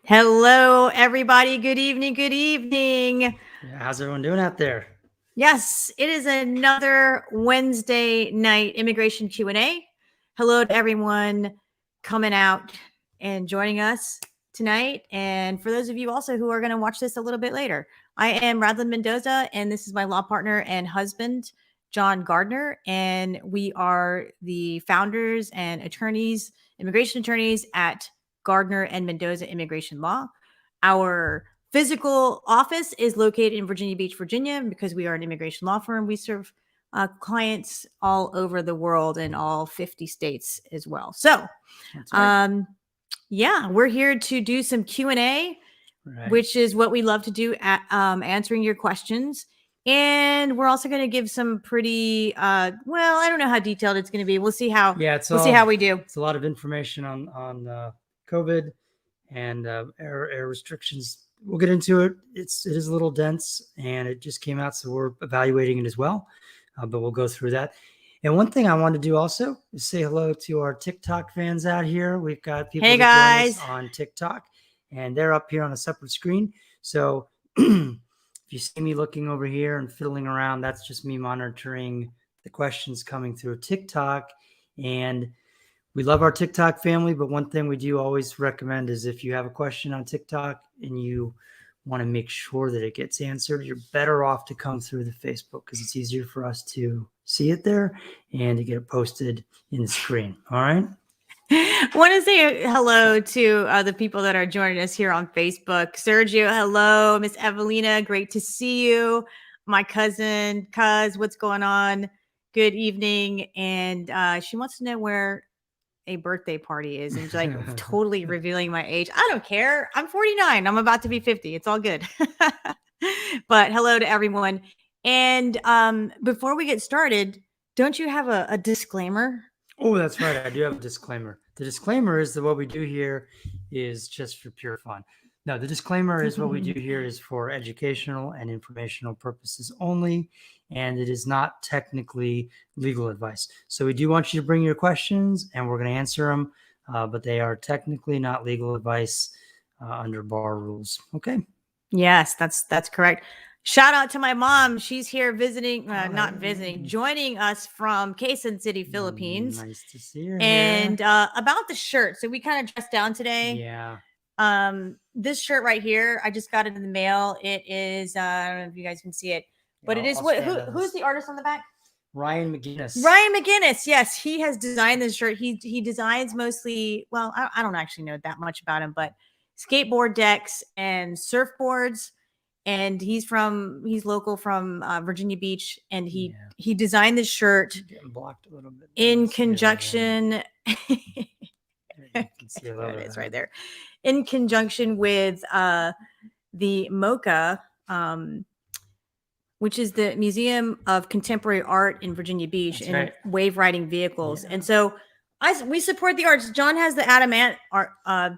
Hello, everybody. Good evening. Good evening. Yeah, how's everyone doing out there? Yes, it is another Wednesday night immigration Q&A. Hello to everyone coming out and joining us tonight. And for those of you also who are going to watch this a little bit later, I am Radlin Mendoza, and this is my law partner and husband, John Gardner. And we are the founders and attorneys, immigration attorneys at Gardner and Mendoza Immigration Law. Our physical office is located in Virginia Beach, Virginia, because we are an immigration law firm. We serve clients all over the world in all 50 states as well. So, right. Yeah, we're here to do some Q&A, right, which is what we love to do at answering your questions. And we're also going to give some pretty, well, I don't know how detailed it's going to be. We'll see how. Yeah, we'll see how we do. It's a lot of information on COVID and air restrictions. We'll get into it. It is a little dense, and it just came out, so we're evaluating it as well. But we'll go through that. And one thing I want to do also is say hello to our TikTok fans out here. We've got people Hey guys on TikTok, and they're up here on a separate screen. So if you see me looking over here and fiddling around, that's just me monitoring the questions coming through TikTok. And we love our TikTok family, but one thing we do always recommend is if you have a question on TikTok and you want to make sure that it gets answered, you're better off to come through the Facebook because it's easier for us to see it there and to get it posted in the screen. All right. I want to say hello to the people that are joining us here on Facebook. Sergio, hello. Miss Evelina, great to see you. My cousin, Cuz, what's going on? Good evening. And she wants to know where a birthday party is, and she's like totally revealing my age. I don't care. I'm 49. I'm about to be 50. It's all good. But hello to everyone. And before we get started, don't you have a disclaimer? Oh, that's right. I do have a disclaimer. The disclaimer is that what we do here is just for pure fun. No, the disclaimer is what we do here is for educational and informational purposes only, and it is not technically legal advice. So we do want you to bring your questions, and we're going to answer them, but they are technically not legal advice under bar rules. Okay? Yes, that's correct. Shout out to my mom. She's here visiting, not visiting, joining us from Quezon City, Philippines. Nice to see her. And about the shirt. So we kind of dressed down today. Yeah. This shirt right here, I just got it in the mail. It is, I don't know if you guys can see it, but it is what? Who's the artist on the back? Ryan McGinnis. Ryan McGinnis. Yes, he has designed this shirt. He designs mostly. Well, I don't actually know that much about him, but skateboard decks and surfboards. And he's local from Virginia Beach, and he designed this shirt getting blocked a little bit in conjunction. There it is, right there. In conjunction with the MoCA, which is the Museum of Contemporary Art in Virginia Beach, and right, wave riding vehicles. Yeah. And so we support the arts. John has the Adamant art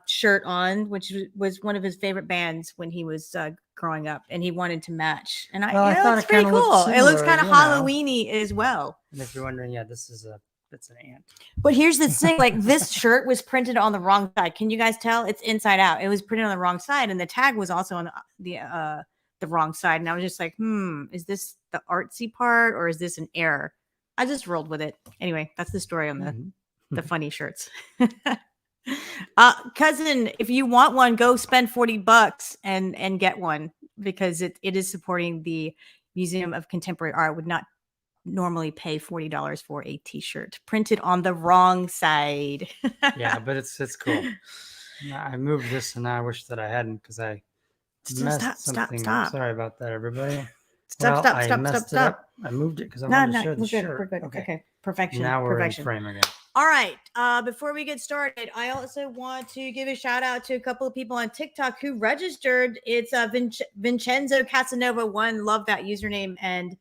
shirt on, which was one of his favorite bands when he was growing up, and he wanted to match. And I thought it's pretty cool. It looks kind of Halloween-y as well. And if you're wondering, that's an ant. But here's the thing, like this shirt was printed on the wrong side. Can you guys tell? It's inside out. It was printed on the wrong side, and the tag was also on the wrong side. And I was just like, is this the artsy part or is this an error? I just rolled with it. Anyway, that's the story on the funny shirts. Cousin, if you want one, go spend $40 and get one, because it is supporting the Museum of Contemporary Art. Would not normally pay $40 for a t-shirt printed on the wrong side. Yeah, but it's cool. I moved this, and I wish that I hadn't, because I messed something. Stop. Sorry about that, everybody. Stop. I moved it because I wanted to show the shirt. We're good. Okay. Perfection. Now we're in frame again. All right. Before we get started, I also want to give a shout out to a couple of people on TikTok who registered. It's Vincenzo Casanova 1. Love that username. And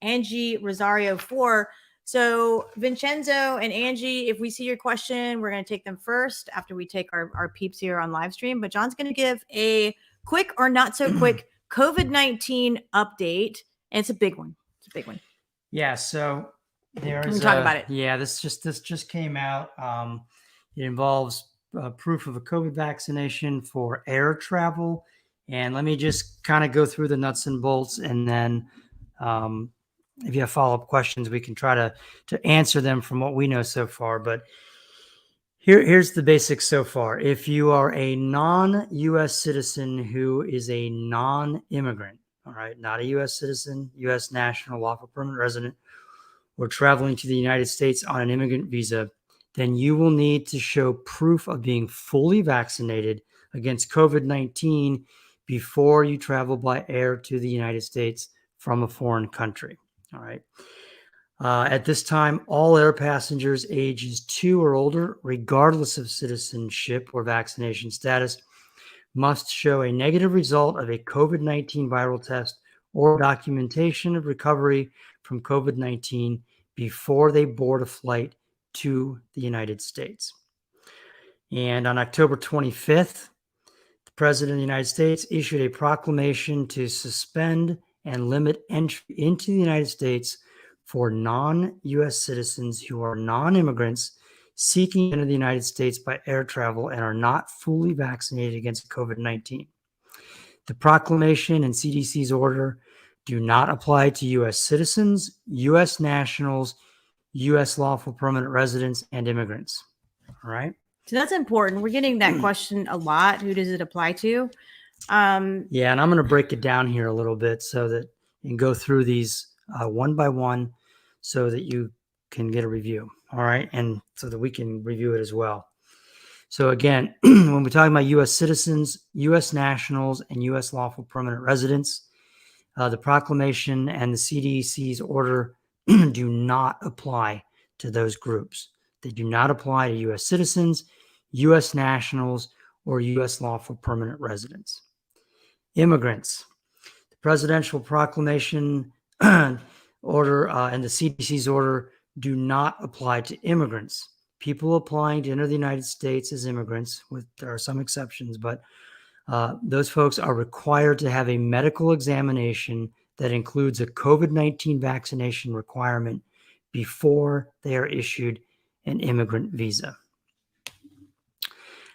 Angie Rosario 4. So Vincenzo and Angie, if we see your question, we're going to take them first after we take our peeps here on live stream. But John's going to give a quick or not so quick COVID-19 update. And it's a big one. Yeah. So we talk about it. Yeah. This just came out. It involves proof of a COVID vaccination for air travel. And let me just kind of go through the nuts and bolts, and then if you have follow-up questions, we can try to answer them from what we know so far. But here's the basics so far. If you are a non-U.S. citizen who is a non-immigrant, all right, not a U.S. citizen, U.S. national, lawful permanent resident, or traveling to the United States on an immigrant visa, then you will need to show proof of being fully vaccinated against COVID-19 before you travel by air to the United States from a foreign country. All right. At this time, all air passengers ages 2 or older, regardless of citizenship or vaccination status, must show a negative result of a COVID-19 viral test or documentation of recovery from COVID-19 before they board a flight to the United States. And on October 25th, the President of the United States issued a proclamation to suspend and limit entry into the United States for non-U.S. citizens who are non-immigrants seeking to enter the United States by air travel and are not fully vaccinated against COVID-19. The proclamation and CDC's order do not apply to U.S. citizens, U.S. nationals, U.S. lawful permanent residents, and immigrants. All right. So that's important. We're getting that question a lot. Who does it apply to? Yeah, and I'm going to break it down here a little bit so that you can go through these one by one so that you can get a review. All right. And so that we can review it as well. So again, when we're talking about U.S. citizens, U.S. nationals, and U.S. lawful permanent residents, the proclamation and the CDC's order do not apply to those groups. They do not apply to U.S. citizens, U.S. nationals, or U.S. lawful permanent residents. Immigrants. The presidential proclamation order and the CDC's order do not apply to immigrants. People applying to enter the United States as immigrants, there are some exceptions, but those folks are required to have a medical examination that includes a COVID-19 vaccination requirement before they are issued an immigrant visa.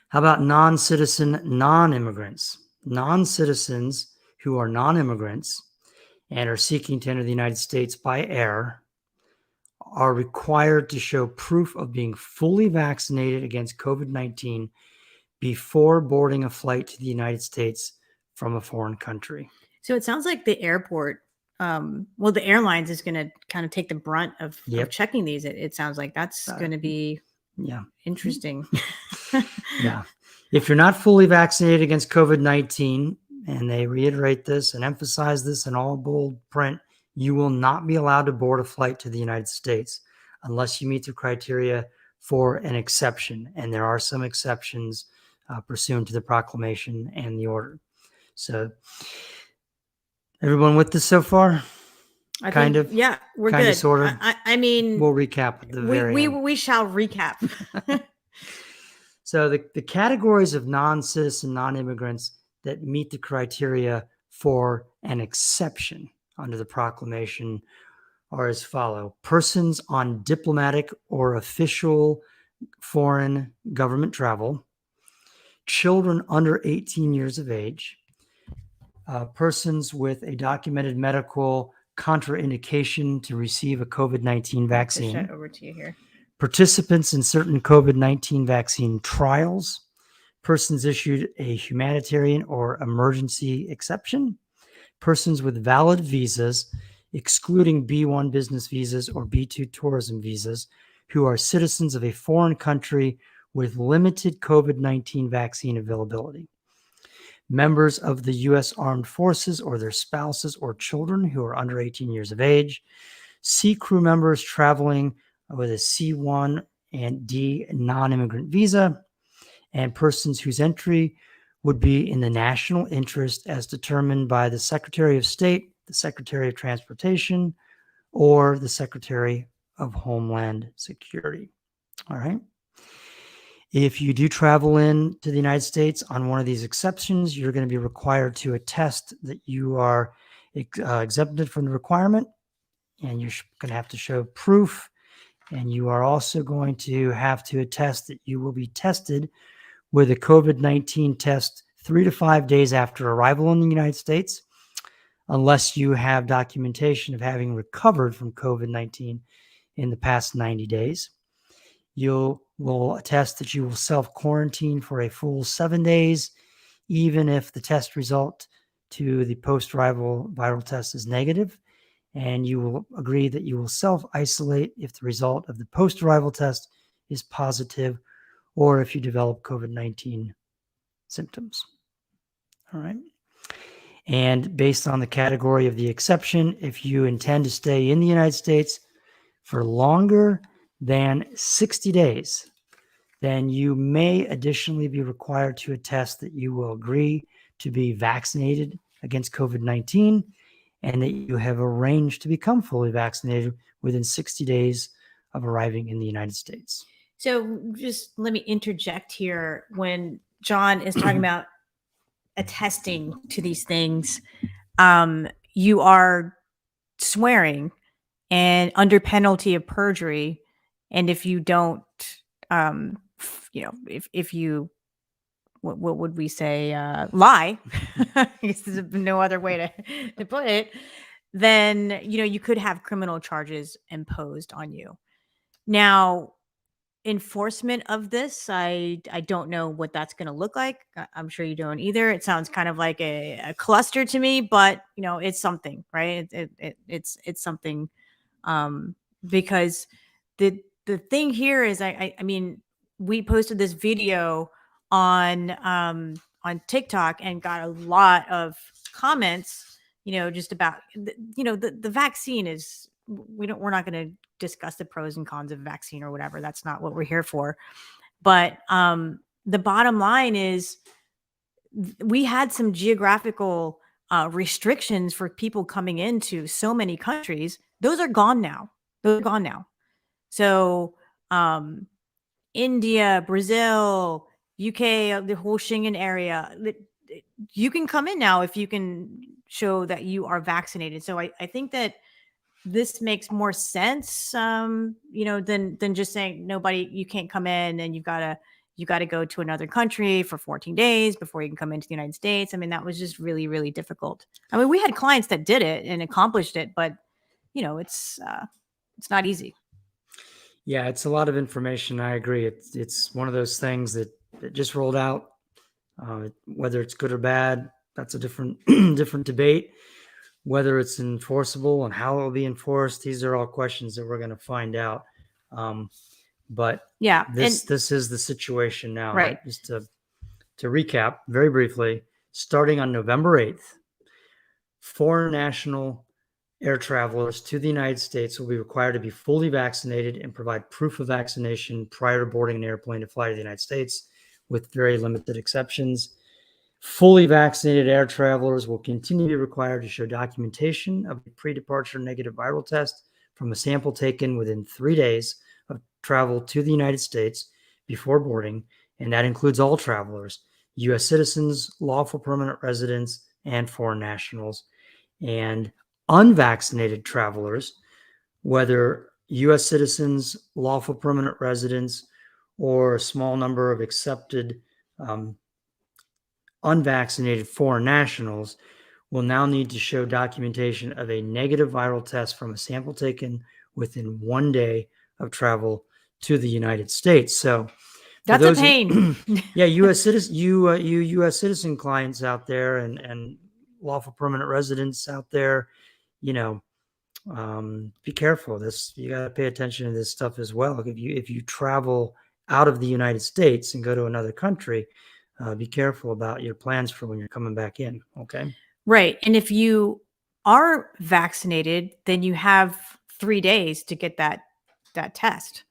How about non-citizen non-immigrants? Non-citizens who are non-immigrants and are seeking to enter the United States by air are required to show proof of being fully vaccinated against COVID-19 before boarding a flight to the United States from a foreign country. So it sounds like the airport, the airlines is going to kind of take the brunt of checking these. It sounds like that's going to be interesting. Yeah. If you're not fully vaccinated against COVID-19, and they reiterate this and emphasize this in all bold print, you will not be allowed to board a flight to the United States unless you meet the criteria for an exception. And there are some exceptions pursuant to the proclamation and the order. So everyone with this so far? We're good. Sort of. I mean, we'll recap at the very end. We shall recap. So the categories of non-citizen, non-immigrants that meet the criteria for an exception under the proclamation are as follow. Persons on diplomatic or official foreign government travel, children under 18 years of age, persons with a documented medical contraindication to receive a COVID-19 vaccine. I'll over to you here. Participants in certain COVID-19 vaccine trials, persons issued a humanitarian or emergency exception, persons with valid visas, excluding B1 business visas or B2 tourism visas, who are citizens of a foreign country with limited COVID-19 vaccine availability, members of the U.S. Armed Forces or their spouses or children who are under 18 years of age, sea crew members traveling with a C1 and D non-immigrant visa, and persons whose entry would be in the national interest as determined by the Secretary of State, the Secretary of Transportation, or the Secretary of Homeland Security. All right. If you do travel into the United States on one of these exceptions, you're going to be required to attest that you are exempted from the requirement, and you're going to have to show proof. And you are also going to have to attest that you will be tested with a COVID-19 test 3 to 5 days after arrival in the United States, unless you have documentation of having recovered from COVID-19 in the past 90 days. You will attest that you will self-quarantine for a full 7 days, even if the test result to the post-arrival viral test is negative. And you will agree that you will self-isolate if the result of the post-arrival test is positive or if you develop COVID-19 symptoms. All right. And based on the category of the exception, if you intend to stay in the United States for longer than 60 days, then you may additionally be required to attest that you will agree to be vaccinated against COVID-19 and that you have arranged to become fully vaccinated within 60 days of arriving in the United States. So just let me interject here. When John is talking about attesting to these things, you are swearing and under penalty of perjury. And if you don't, if you, what would we say, lie, I guess there's no other way to put it, then, you could have criminal charges imposed on you. Now, enforcement of this, I don't know what that's going to look like. I'm sure you don't either. It sounds kind of like a cluster to me, but it's something, right? It's something, because the thing here is, I mean, we posted this video on TikTok and got a lot of comments, just about the vaccine is, we're not going to discuss the pros and cons of vaccine or whatever. That's not what we're here for. But the bottom line is, we had some geographical restrictions for people coming into so many countries. Those are gone now. So India, Brazil, UK, the whole Schengen area, you can come in now if you can show that you are vaccinated. So I think that this makes more sense, than just saying you can't come in and you gotta go to another country for 14 days before you can come into the United States. I mean, that was just really, really difficult. I mean, we had clients that did it and accomplished it, but it's not easy. Yeah, it's a lot of information. I agree. It's one of those things that just rolled out. Whether it's good or bad, that's a different debate. Whether it's enforceable and how it will be enforced, these are all questions that we're going to find out. But yeah, this is the situation now. Right. Just to recap very briefly, starting on November 8th, foreign national air travelers to the United States will be required to be fully vaccinated and provide proof of vaccination prior to boarding an airplane to fly to the United States, with very limited exceptions. Fully vaccinated air travelers will continue to be required to show documentation of a pre-departure negative viral test from a sample taken within 3 days of travel to the United States before boarding, and that includes all travelers, U.S. citizens, lawful permanent residents, and foreign nationals. And unvaccinated travelers, whether U.S. citizens, lawful permanent residents, or a small number of accepted unvaccinated foreign nationals, will now need to show documentation of a negative viral test from a sample taken within 1 day of travel to the United States. So that's a pain. Yeah, U.S. citizen, you U.S. citizen clients out there and lawful permanent residents out there, be careful. You got to pay attention to this stuff as well. If you travel out of the United States and go to another country, be careful about your plans for when you're coming back in. Okay. Right. And if you are vaccinated, then you have 3 days to get that test.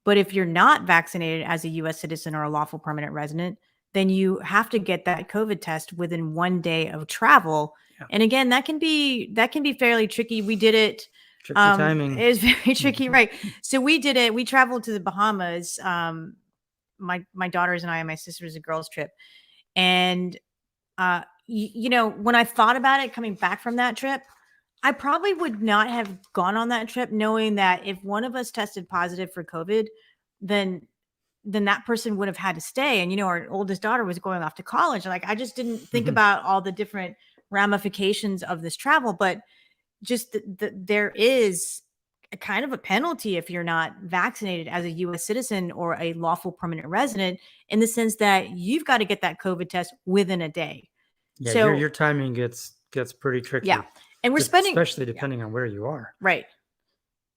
But if you're not vaccinated as a U.S. citizen or a lawful permanent resident, then you have to get that COVID test within 1 day of travel. Yeah. And again, that can be fairly tricky. We did it. Tricky timing. It is very tricky, right? So we did it. We traveled to the Bahamas. My daughters and I and my sister's a girls trip, and when I thought about it coming back from that trip, I probably would not have gone on that trip knowing that if one of us tested positive for COVID, then then that person would have had to stay. And, our oldest daughter was going off to college. Like, I just didn't think Mhm. about all the different ramifications of this travel, but just there is a kind of a penalty if you're not vaccinated as a U.S. citizen or a lawful permanent resident, in the sense that you've got to get that COVID test within a day. Yeah, So your timing gets pretty tricky. yeah, and we're spending, especially depending on where you are. right,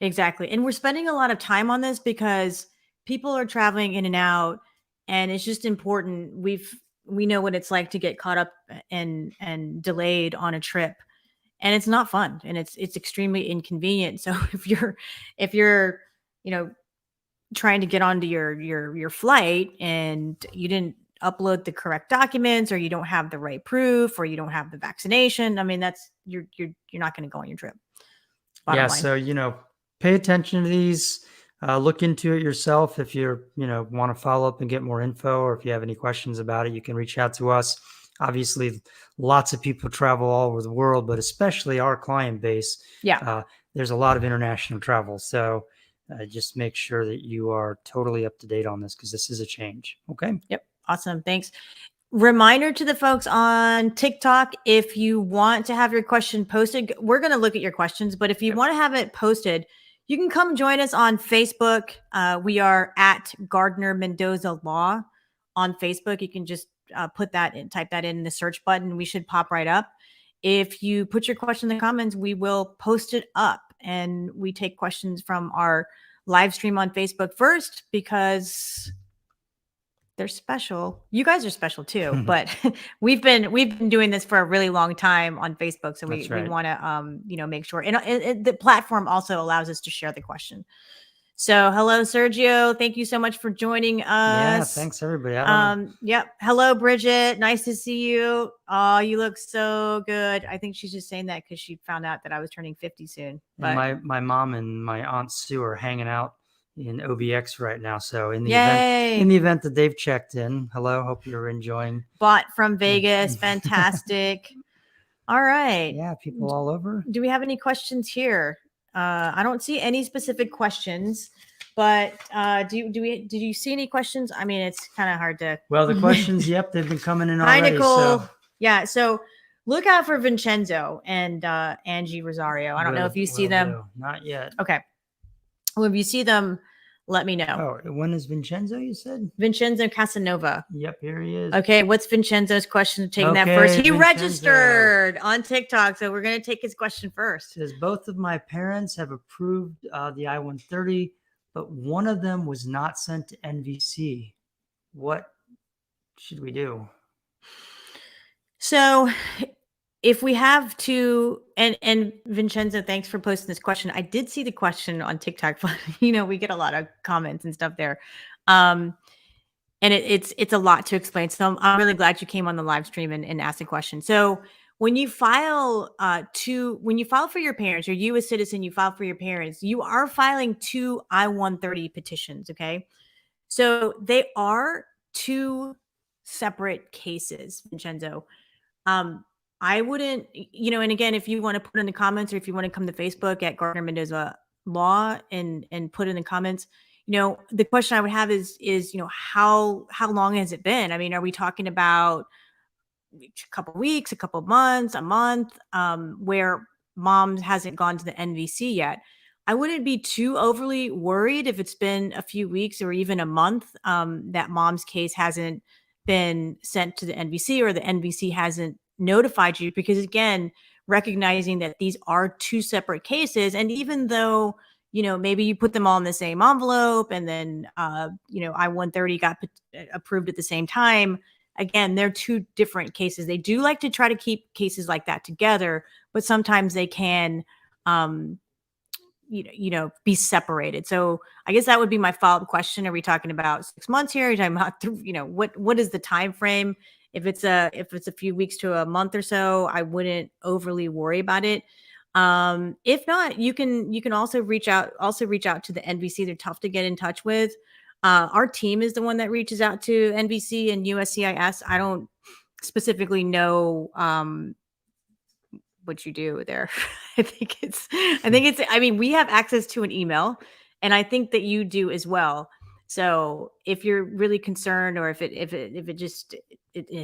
exactly, and we're spending a lot of time on this because people are traveling in and out, and it's just important. We know what it's like to get caught up and delayed on a trip, and it's not fun, and it's extremely inconvenient. So if you're trying to get onto your flight and you didn't upload the correct documents, or you don't have the right proof, or you don't have the vaccination, I mean, that's you're not going to go on your trip. Bottom line. So pay attention to these. Look into it yourself. If you're want to follow up and get more info, or if you have any questions about it, you can reach out to us. Obviously, lots of people travel all over the world, but especially our client base. Yeah. There's a lot of international travel. So just make sure that you are totally up to date on this, because this is a change. Okay. Yep. Awesome. Thanks. Reminder to the folks on TikTok, if you want to have your question posted, we're going to look at your questions, but if you want to have it posted, you can come join us on Facebook. We are at Gardner Mendoza Law on Facebook. You can just put that in, type that in the search button. We should pop right up. If you put your question in the comments, we will post it up, and we take questions from our live stream on Facebook first, because they're special. You guys are special too, but we've been doing this for a really long time on Facebook, so we want to make sure. And the platform also allows us to share the question. So, hello, Sergio. Thank you so much for joining us. Yeah, thanks everybody. Yep. Hello, Bridget. Nice to see you. Oh, you look so good. I think she's just saying that because she found out that I was turning 50 soon. But and my mom and my aunt Sue are hanging out in OBX right now. So in the event that they've checked in, hello, hope you're enjoying. Bought from Vegas, fantastic. All right. Yeah, people all over. Do we have any questions here? I don't see any specific questions, but did you see any questions? I mean, it's kind of hard to. Well, the questions, yep, they've been coming in already. Hi, Nicole. So. Yeah, so look out for Vincenzo and Angie Rosario. I don't know if you see them. Not yet. Okay. Well, if you see them, let me know. Oh, when is Vincenzo, you said? Vincenzo Casanova. Yep, here he is. Okay, what's Vincenzo's question? Taking that first. He registered on TikTok, so we're going to take his question first. It says, both of my parents have approved the I-130, but one of them was not sent to NVC. What should we do? So if we have to, and Vincenzo, thanks for posting this question. I did see the question on TikTok, but we get a lot of comments and stuff there. And it's a lot to explain. So I'm really glad you came on the live stream and asked a question. So when you file for your parents, or you as citizen, you file for your parents, you are filing 2 I-130 petitions. Okay. So they are 2 separate cases, Vincenzo. I wouldn't, and again, if you want to put in the comments, or if you want to come to Facebook at Gardner Mendoza Law and put in the comments, the question I would have is, how long has it been? I mean, are we talking about a couple of weeks, a couple of months, a month, where mom hasn't gone to the NVC yet? I wouldn't be too overly worried if it's been a few weeks or even a month that mom's case hasn't been sent to the NVC, or the NVC hasn't notified you, because again, recognizing that these are 2 separate cases, and even though maybe you put them all in the same envelope, and then I-130 got approved at the same time, again, they're 2 different cases. They do like to try to keep cases like that together, but sometimes they can be separated. So I guess that would be my follow-up question. Are we talking about 6 months here? Are you talking about what is the time frame? If it's a few weeks to a month or so, I wouldn't overly worry about it. If not, you can also reach out to the NVC. They're tough to get in touch with. Our team is the one that reaches out to NVC and USCIS. I don't specifically know what you do there. I mean, we have access to an email, and I think that you do as well. So if you're really concerned, or if it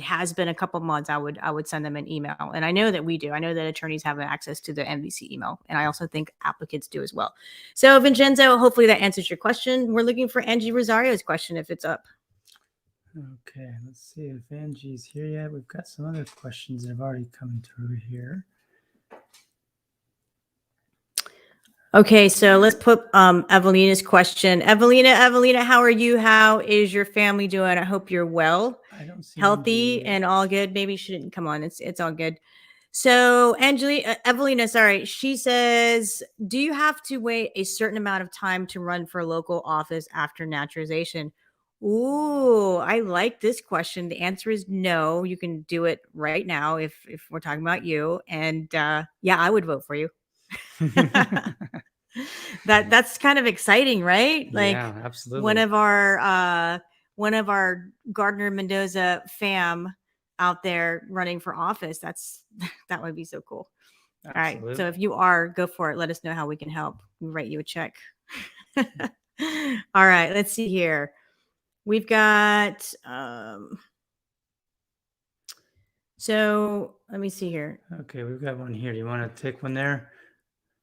has been a couple months, I would send them an email. And I know that we do. I know that attorneys have access to the MVC email, and I also think applicants do as well. So Vincenzo, hopefully that answers your question. We're looking for Angie Rosario's question if it's up. Okay, let's see if Angie's here yet. We've got some other questions that have already come through here. Okay, so let's put Evelina's question. Evelina, how are you? How is your family doing? I hope you're well, I don't see healthy, Angie. and all good. Maybe she didn't come on. It's all good. So Evelina, sorry, she says, do you have to wait a certain amount of time to run for local office after naturalization? Ooh, I like this question. The answer is no. You can do it right now if we're talking about you. And yeah, I would vote for you. That's kind of exciting, right? Like, yeah, absolutely. One of our Gardner Mendoza fam out there running for office. That would be so cool. Absolutely. All right. So if you are, go for it. Let us know how we can help. We'll write you a check. All right. Let's see here. We've got so let me see here. Okay, we've got one here. Do you want to take one there?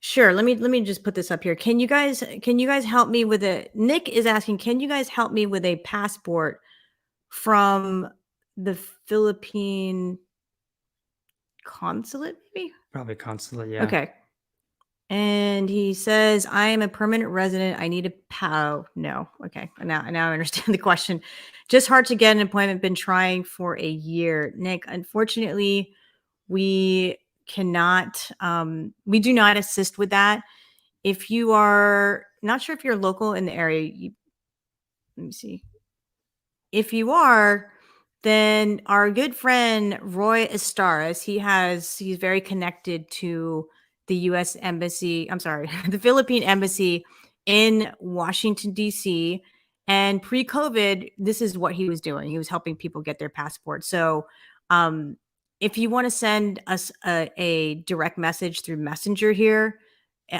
Sure. Let me just put this up here. Can you guys help me with a Nick is asking, can you guys help me with a passport from the Philippine consulate, maybe? Probably consulate, yeah. Okay. And he says, I am a permanent resident. I need a POW. No. Okay. Now I understand the question. Just hard to get an appointment. Been trying for a year. Nick, unfortunately, we cannot, we do not assist with that. If you are not sure if you're local in the area, let me see. If you are, then our good friend Roy Estaras, he's very connected to the U.S. Embassy. I'm sorry, the Philippine Embassy in Washington, D.C. And pre-COVID, this is what he was doing. He was helping people get their passports. So if you want to send us a direct message through Messenger here,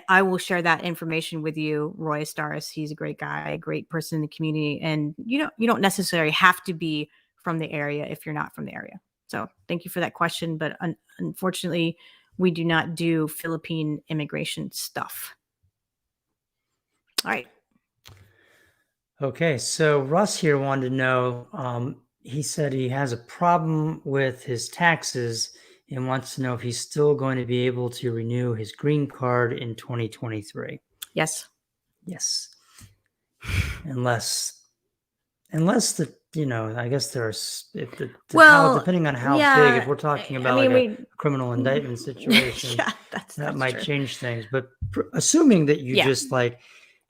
I will share that information with you. Roy Estaras, he's a great guy, a great person in the community. And you don't necessarily have to be from the area if you're not from the area. So thank you for that question. But unfortunately, we do not do Philippine immigration stuff. All right. Okay, so Russ here wanted to know, he said he has a problem with his taxes and wants to know if he's still going to be able to renew his green card in 2023. Yes. Yes. Unless the, I guess there's, depending on how big, if we're talking about a criminal indictment situation, yeah, that might true. Change things. But assuming that you just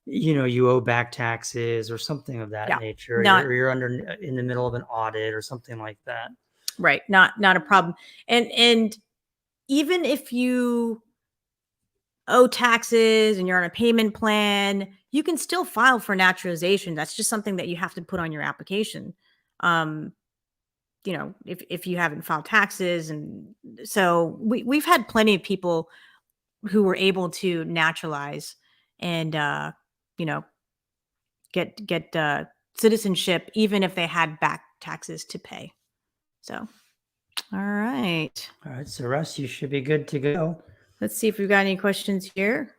you owe back taxes or something of that nature, or you're in the middle of an audit or something like that. Right. Not a problem. And even if you owe taxes and you're on a payment plan, you can still file for naturalization. That's just something that you have to put on your application. If you haven't filed taxes. And so we've had plenty of people who were able to naturalize and, get citizenship, even if they had back taxes to pay. So, all right. All right. So Russ, you should be good to go. Let's see if we've got any questions here.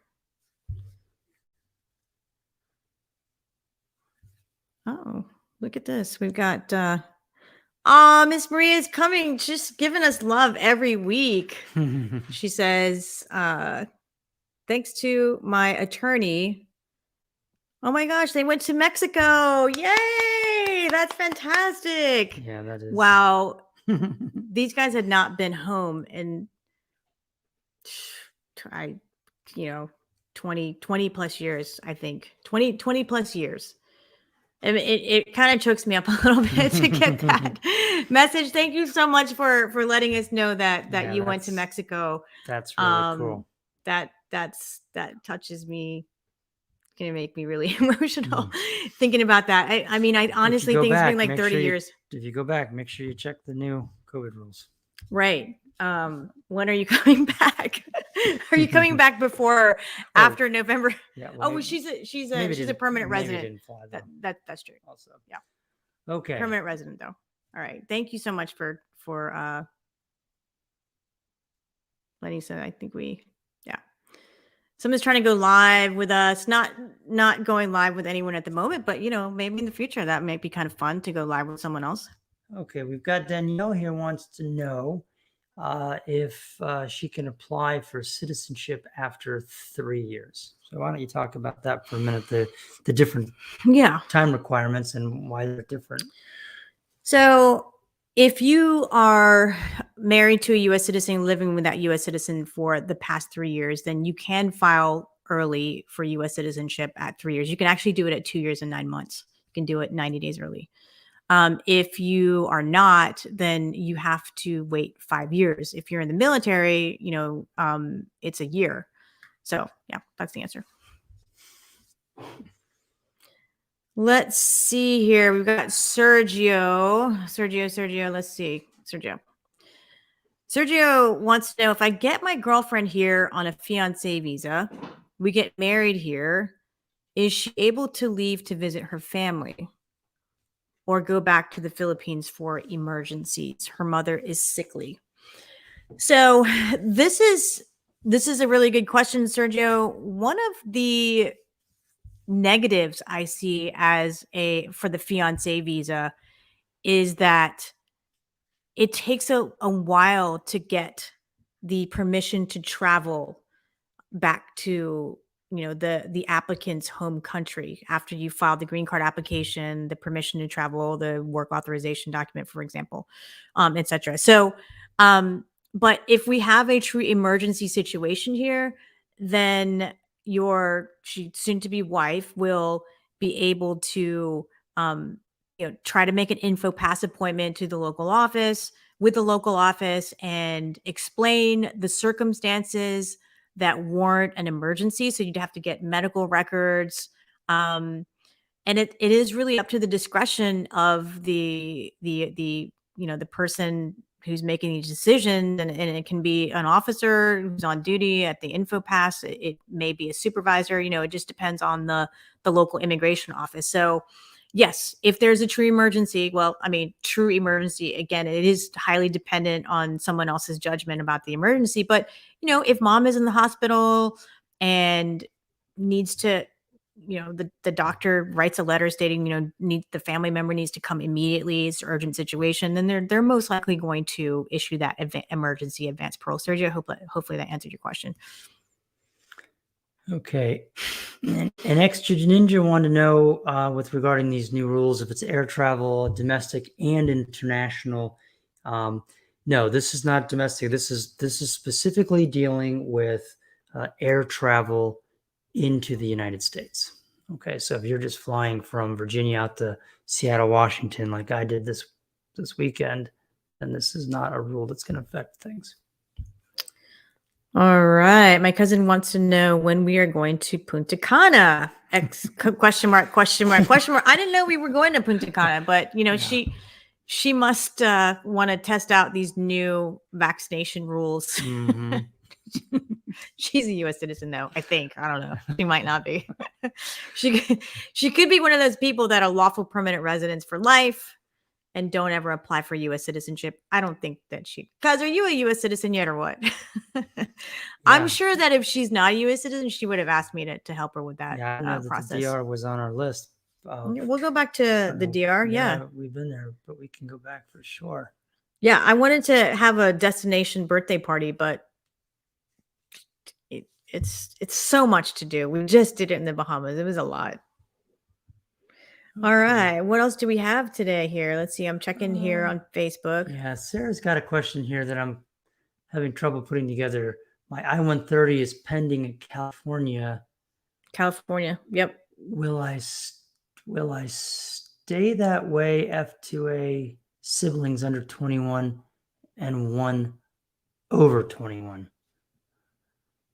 Oh, look at this. We've got, Miss Maria is coming, just giving us love every week. She says, thanks to my attorney. Oh my gosh, they went to Mexico. Yay! That's fantastic. Yeah, that is. Wow. These guys had not been home in 20 plus years, I think. 20 plus years. I mean, it kind of chokes me up a little bit to get that message. Thank you so much for letting us know that you went to Mexico. That's really cool. That touches me. It's gonna make me really emotional thinking about that. I mean, I honestly think it's been like 30 years. If you go back, make sure you check the new COVID rules. Right. When are you coming back? Are you coming back before, after November? Yeah. Oh, well, she's a permanent resident. Didn't fly, though, That's true. also. Yeah. Okay. Permanent resident though. All right. Thank you so much for letting us know. I think someone's trying to go live with us. Not going live with anyone at the moment, but maybe in the future that might be kind of fun to go live with someone else. Okay, we've got Danielle here wants to know if she can apply for citizenship after 3 years. So why don't you talk about that for a minute, the different time requirements and why they're different. So if you are married to a U.S. citizen, living with that U.S. citizen for the past 3 years, then you can file early for U.S. citizenship at 3 years. You can actually do it at 2 years and 9 months. You can do it 90 days early. If you are not, then you have to wait 5 years. If you're in the military, it's a year. So yeah, that's the answer. Let's see here. We've got Sergio. Let's see. Sergio wants to know, if I get my girlfriend here on a fiancé visa, we get married here, is she able to leave to visit her family or go back to the Philippines for emergencies? Her mother is sickly. So this is a really good question, Sergio. One of the negatives I see for the fiancé visa is that it takes a while to get the permission to travel back to the applicant's home country after you file the green card application, the permission to travel, the work authorization document, for example, etc. So but if we have a true emergency situation here, then your soon-to-be wife will be able to try to make an info pass appointment to the local office and explain the circumstances that warrant an emergency. So you'd have to get medical records. And it is really up to the discretion of the person who's making these decisions. And it can be an officer who's on duty at the info pass. It may be a supervisor, it just depends on the local immigration office. So yes, if there's a true emergency, true emergency, again, it is highly dependent on someone else's judgment about the emergency. But, if mom is in the hospital and needs to, the doctor writes a letter stating, the family member needs to come immediately, it's an urgent situation, then they're most likely going to issue that emergency advance parole. Sergio, hopefully that answered your question. Okay. An extra ninja wanted to know with regarding these new rules, if it's air travel, domestic and international. No, this is not domestic. This is specifically dealing with air travel into the United States. Okay, so if you're just flying from Virginia out to Seattle, Washington, like I did this weekend, then this is not a rule that's going to affect things. All right. My cousin wants to know when we are going to Punta Cana. Question mark. I didn't know we were going to Punta Cana, but yeah. She must want to test out these new vaccination rules. Mm-hmm. She's a U.S. citizen, though. I think. I don't know. She might not be. She could be one of those people that are lawful permanent residents for life and don't ever apply for U.S. citizenship. I don't think that because are you a U.S. citizen yet or what? Yeah. I'm sure that if she's not a U.S. citizen, she would have asked me to help her with that process. The DR was on our list. We'll go back to the DR. Yeah, we've been there, but we can go back for sure. Yeah, I wanted to have a destination birthday party, but it's so much to do. We just did it in the Bahamas. It was a lot. Okay. All right. What else do we have today here? Let's see. I'm checking here on Facebook. Yeah, Sarah's got a question here that I'm having trouble putting together. My I-130 is pending in California. Yep. Will I stay that way? F2A siblings under 21 and one over 21.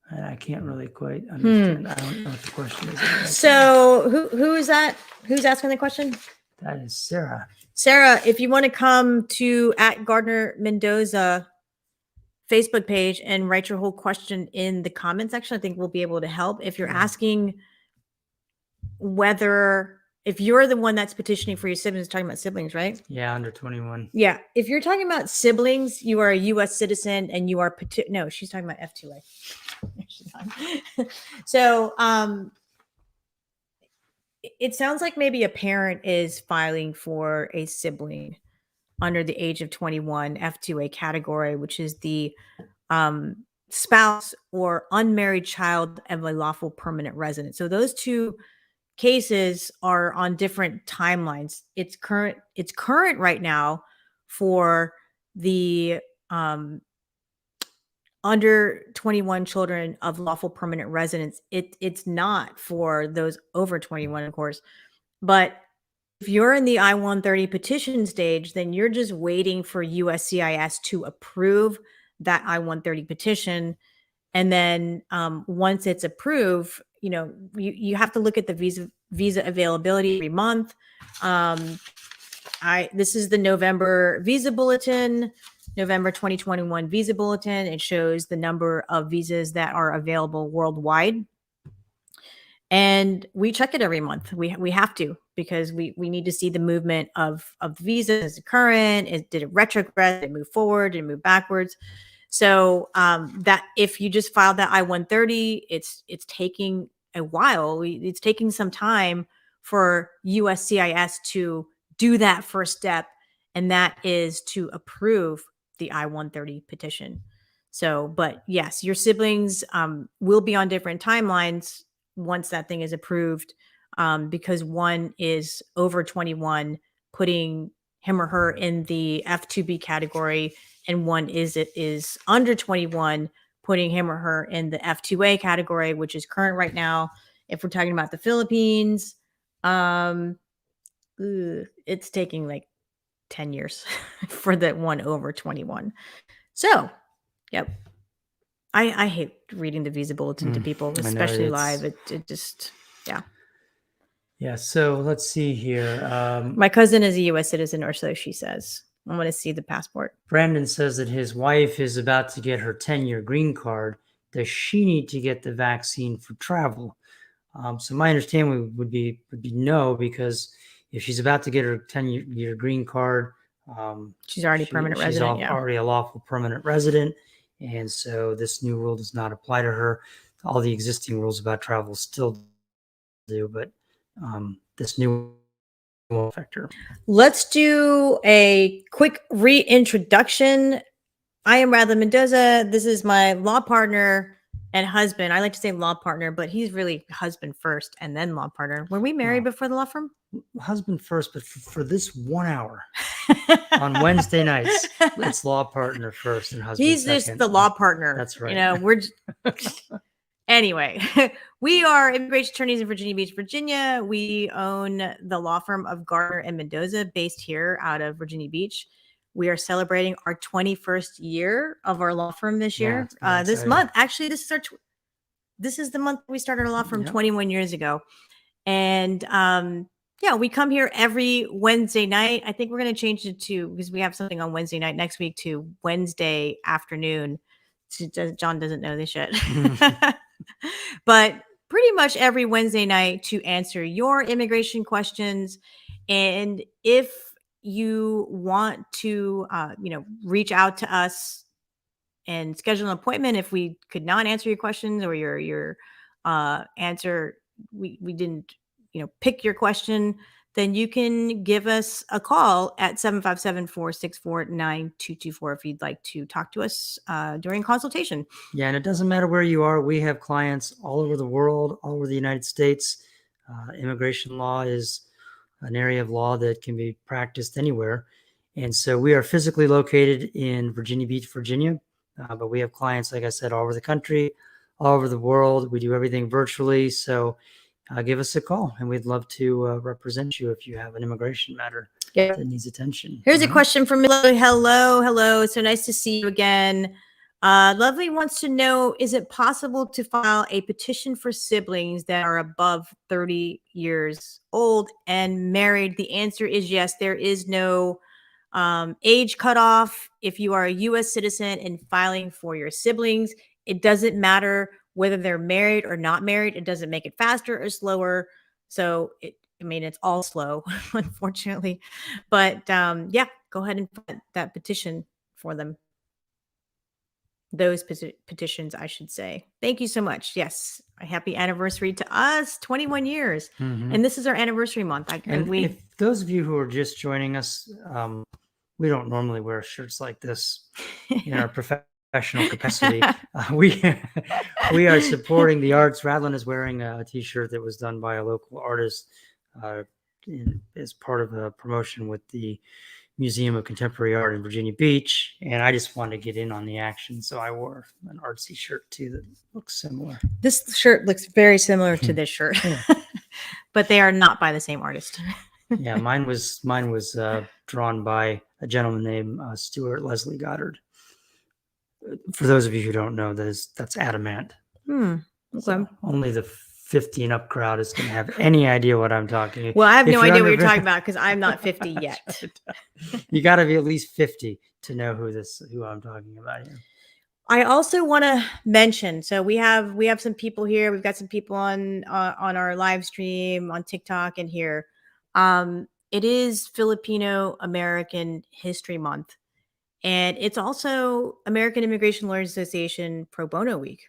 And I can't really quite understand. I don't know what the question is. So who is that? Who's asking the question? That is Sarah. Sarah, if you want to come to @Gardner Mendoza Facebook page and write your whole question in the comment section. I think we'll be able to help. If you're asking if you're the one that's petitioning for your siblings, talking about siblings, right? Yeah, under 21. Yeah. If you're talking about siblings, you are a U.S. citizen and you are no, she's talking about F2A. She's not. So it sounds like maybe a parent is filing for a sibling under the age of 21, F2A category, which is the spouse or unmarried child of a lawful permanent resident. So those two cases are on different timelines. It's current right now for the under 21 children of lawful permanent residents. It's not for those over 21, of course. But if you're in the I-130 petition stage, then you're just waiting for USCIS to approve that I-130 petition. And then once it's approved, you have to look at the visa availability every month. This is the November visa bulletin, November 2021 visa bulletin. It shows the number of visas that are available worldwide. And we check it every month. We have to, because we need to see the movement of the visa. Is it current? Did it retrogress? Did it move forward? Did it move backwards? So that if you just filed that I-130, it's taking a while. It's taking some time for USCIS to do that first step, and that is to approve the I-130 petition. So, but yes, your siblings will be on different timelines once that thing is approved, because one is over 21, putting him or her in the F2B category, and one is under 21, putting him or her in the F2A category, which is current right now. If we're talking about the Philippines, it's taking like 10 years for the one over 21. So, yep. I hate reading the visa bulletin to people, especially live. It just, yeah. Yeah. So let's see here. My cousin is a U.S. citizen, or so she says. I want to see the passport. Brandon says that his wife is about to get her 10-year green card. Does she need to get the vaccine for travel? So my understanding would be no, because if she's about to get her 10-year green card, she's already permanent resident. She's already a lawful permanent resident. And so this new rule does not apply to her. All the existing rules about travel still do, but this new will affect her. Let's do a quick reintroduction. I am Radley Mendoza. This is my law partner and husband. I like to say law partner, but he's really husband first and then law partner. Were we married before the law firm? Husband first, but for this 1 hour on Wednesday nights, it's law partner first and husband He's second. just the law partner. That's right. We're anyway, we are immigration attorneys in Virginia Beach, Virginia. We own the law firm of Gardner and Mendoza, based here out of Virginia Beach. We are celebrating our 21st year of our law firm this year. This month, actually, this is the month we started our law firm 21 years ago. And we come here every Wednesday night. I think we're going to change it to, because we have something on Wednesday night next week, to Wednesday afternoon. John doesn't know this yet. But pretty much every Wednesday night to answer your immigration questions. And if you want to, reach out to us and schedule an appointment, if we could not answer your questions, or your answer, we didn't, pick your question, then you can give us a call at 757-464-9224 if you'd like to talk to us during consultation. Yeah, and it doesn't matter where you are. We have clients all over the world, all over the United States. Immigration law is an area of law that can be practiced anywhere. And so we are physically located in Virginia Beach, Virginia, but we have clients, like I said, all over the country, all over the world. We do everything virtually. So give us a call, and we'd love to represent you if you have an immigration matter that needs attention. Here's a question from Lovely. Hello. So nice to see you again. Lovely wants to know, is it possible to file a petition for siblings that are above 30 years old and married? The answer is yes. There is no Age cutoff, if you are a U.S. citizen and filing for your siblings, it doesn't matter whether they're married or not married. It doesn't make it faster or slower. So, it's all slow, unfortunately. But yeah, go ahead and put that petition for them. Those petitions, I should say. Thank you so much. Yes, a happy anniversary to us, 21 years. And this is our anniversary month. If those of you who are just joining us, we don't normally wear shirts like this in our professional capacity. We are supporting the arts. Radlin is wearing a t-shirt that was done by a local artist as part of a promotion with the Museum of Contemporary Art in Virginia Beach, and I just wanted to get in on the action, so I wore an artsy shirt too that looks similar. This shirt looks very similar to this shirt, but they are not by the same artist. Yeah, mine was drawn by a gentleman named Stuart Leslie Goddard. For those of you who don't know, that's adamant. Okay. So only the 50 and up crowd is going to have any idea what I'm talking about. Well, I have no idea what you're talking about because I'm not 50 yet. You got to be at least 50 to know who I'm talking about here. I also want to mention, so we have some people here. We've got some people on our live stream on TikTok and here. It is Filipino American History Month, and it's also American Immigration Lawyers Association Pro Bono Week.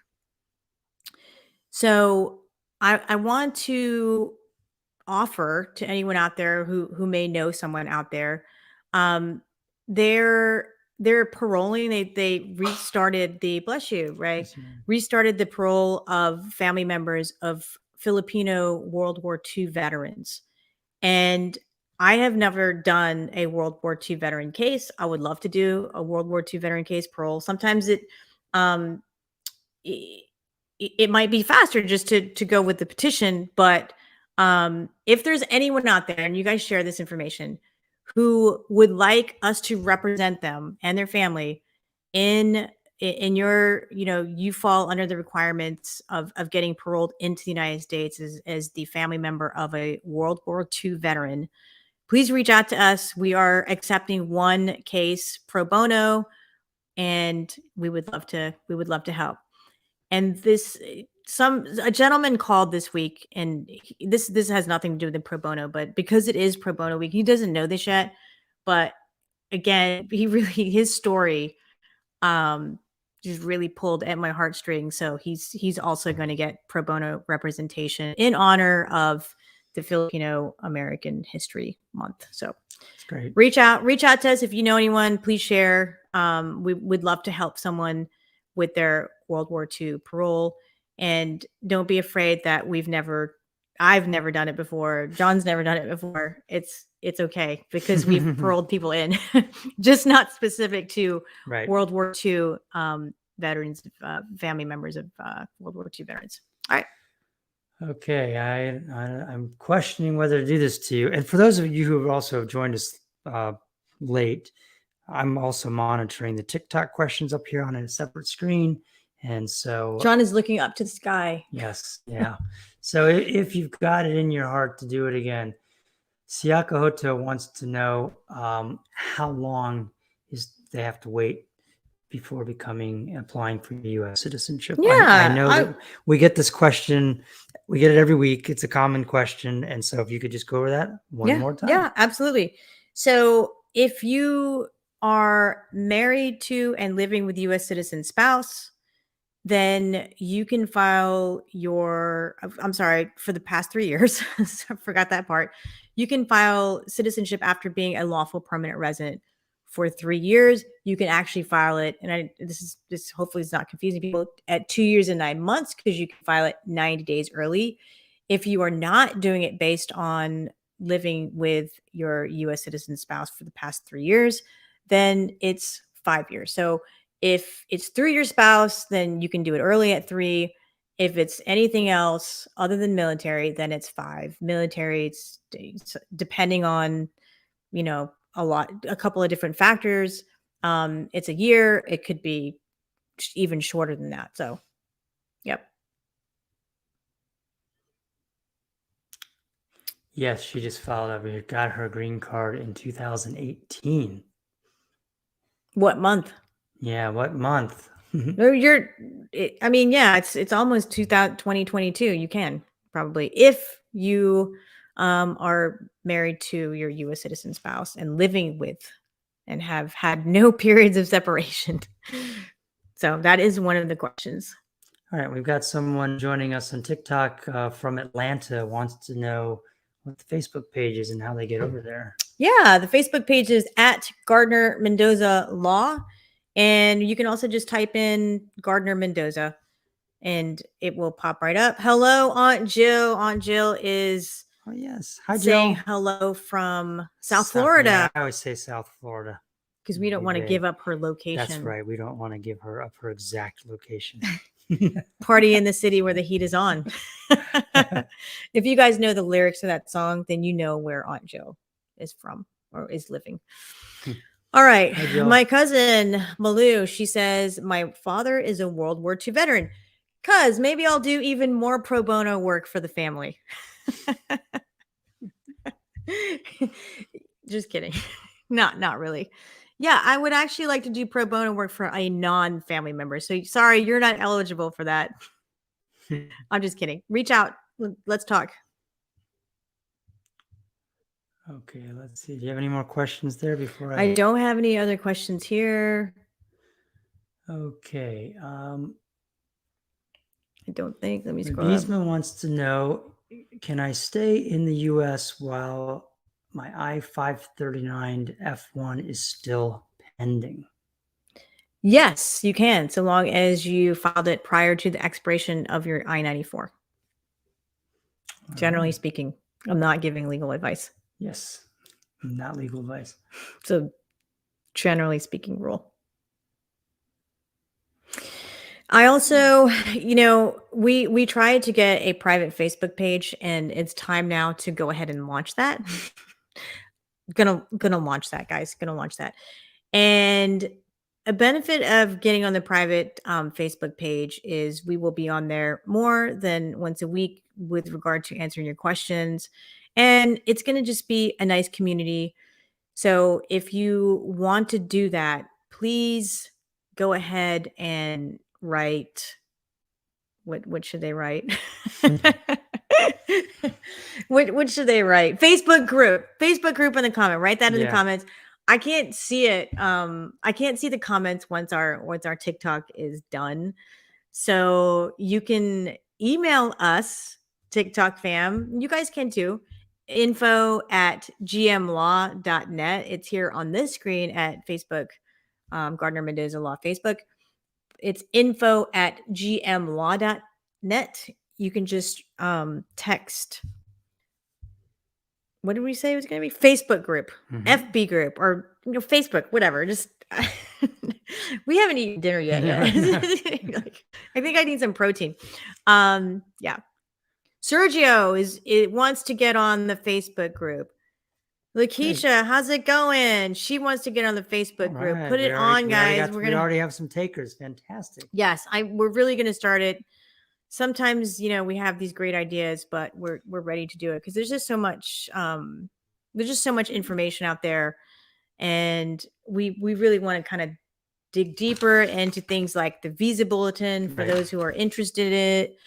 So I want to offer to anyone out there who may know someone out there, they're paroling. They restarted the restarted the parole of family members of Filipino World War II veterans. And I have never done a World War II veteran case. I would love to do a World War II veteran case parole. Sometimes it might be faster just to go with the petition, but if there's anyone out there, and you guys share this information, who would like us to represent them and their family in your, you fall under the requirements of getting paroled into the United States as the family member of a World War II veteran, please reach out to us. We are accepting one case pro bono, and we would love to help. And a gentleman called this week, and this has nothing to do with the pro bono, but because it is pro bono week, he doesn't know this yet. But again, his story just really pulled at my heartstrings. So he's also going to get pro bono representation in honor of the Filipino American History Month. So that's great. Reach out to us if you know anyone. Please share. We would love to help someone with their World War II parole. And don't be afraid that I've never done it before. John's never done it before. It's okay because we've paroled people in, just not specific to World War II veterans, family members of World War II veterans. All right. Okay, I'm questioning whether to do this to you. And for those of you who have also joined us late, I'm also monitoring the TikTok questions up here on a separate screen. And so John is looking up to the sky. Yes. Yeah. So if you've got it in your heart to do it again, Siakahoto wants to know how long they have to wait before applying for U.S. citizenship. Yeah, I know that we get this question. We get it every week. It's a common question. And so if you could just go over that one more time. Yeah, absolutely. So if you are married to and living with U.S. citizen spouse, then you can file for the past 3 years. I forgot that part. You can file citizenship after being a lawful permanent resident for 3 years. You can actually file it. And this hopefully is not confusing people, at 2 years and 9 months, because you can file it 90 days early. If you are not doing it based on living with your U.S. citizen spouse for the past 3 years, then it's 5 years. So if it's through your spouse, then you can do it early at 3. If it's anything else other than military, then it's 5. Military, it's depending on, a couple of different factors. It's a year. It could be even shorter than that. So, yep. Yes, she just filed over here. Got her green card in 2018. What month? Yeah, what month? No, I mean, yeah, it's almost 2022. You can probably, if you are married to your U.S. citizen spouse and living with and have had no periods of separation. So that is one of the questions. All right, we've got someone joining us on TikTok from Atlanta, wants to know what the Facebook page is and how they get over there. Yeah, the Facebook page is at Gardner Mendoza Law. And you can also just type in Gardner Mendoza and it will pop right up. Hello, Aunt Jill. Aunt Jill is Oh, yes. Hi, saying Jill. hello from South Florida. Yeah, I always say South Florida. Because we don't want to give up her location. That's right. We don't want to give her up her exact location. Party in the city where the heat is on. If you guys know the lyrics to that song, then you know where Aunt Jill is from or is living. All right. Hi, my cousin Malou, she says, my father is a World War II veteran. Cuz maybe I'll do even more pro bono work for the family. Just kidding. Not really. Yeah, I would actually like to do pro bono work for a non-family member. So sorry, you're not eligible for that. I'm just kidding. Reach out. Let's talk. Okay, let's see. Do you have any more questions there before I don't have any other questions here. Okay. I don't think. Let me scroll Beesman wants to know, can I stay in the U.S. while my I-539 F1 is still pending? Yes, you can, so long as you filed it prior to the expiration of your I-94. Generally speaking, I'm not giving legal advice. Yes, not legal advice. So generally speaking rule. I also, we tried to get a private Facebook page and it's time now to go ahead and launch that. Gonna launch that, guys. Gonna launch that. And a benefit of getting on the private Facebook page is we will be on there more than once a week with regard to answering your questions. And it's going to just be a nice community. So if you want to do that, please go ahead and write. What should they write? What should they write? Facebook group in the comment. Write that in the comments. I can't see it. I can't see the comments once our TikTok is done. So you can email us, TikTok fam. You guys can too. info@gmlaw.net. It's here on this screen at Facebook, Gardner Mendoza Law Facebook. It's info@gmlaw.net. You can just text. What did we say it was going to be? Facebook group, FB group, or Facebook, whatever. Just we haven't eaten dinner yet. Like, I think I need some protein. Yeah. Sergio wants to get on the Facebook group. Lakeisha, how's it going? She wants to get on the Facebook group. Put it on, guys. We already have some takers. Fantastic. Yes, we're really going to start it. Sometimes, we have these great ideas, but we're ready to do it because there's just so much information out there, and we really want to kind of dig deeper into things like the visa bulletin for those who are interested in it.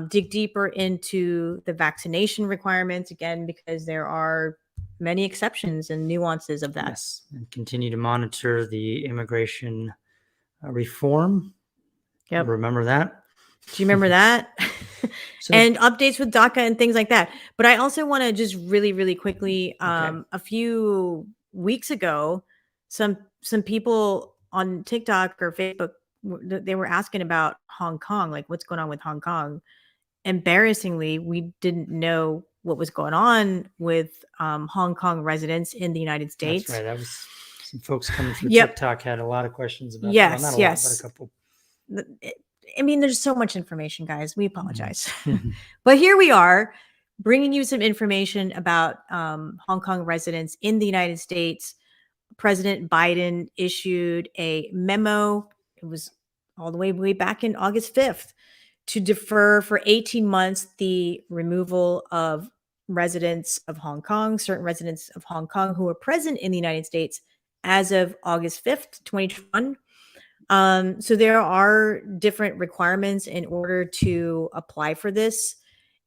Dig deeper into the vaccination requirements again, because there are many exceptions and nuances of that. Yes, and continue to monitor the immigration reform. Yep. Remember that? Do you remember that? And updates with DACA and things like that. But I also want to just really, really quickly, a few weeks ago, some people on TikTok or Facebook, they were asking about Hong Kong, like what's going on with Hong Kong. Embarrassingly, we didn't know what was going on with Hong Kong residents in the United States. That's right. That was some folks coming through TikTok had a lot of questions about that. Well, not a lot, but a couple. I mean, there's so much information, guys. We apologize. But here we are bringing you some information about Hong Kong residents in the United States. President Biden issued a memo. It was all the way back in August 5th to defer for 18 months the removal of residents of Hong Kong, certain residents of Hong Kong who are present in the United States as of August 5th, 2021. So there are different requirements in order to apply for this.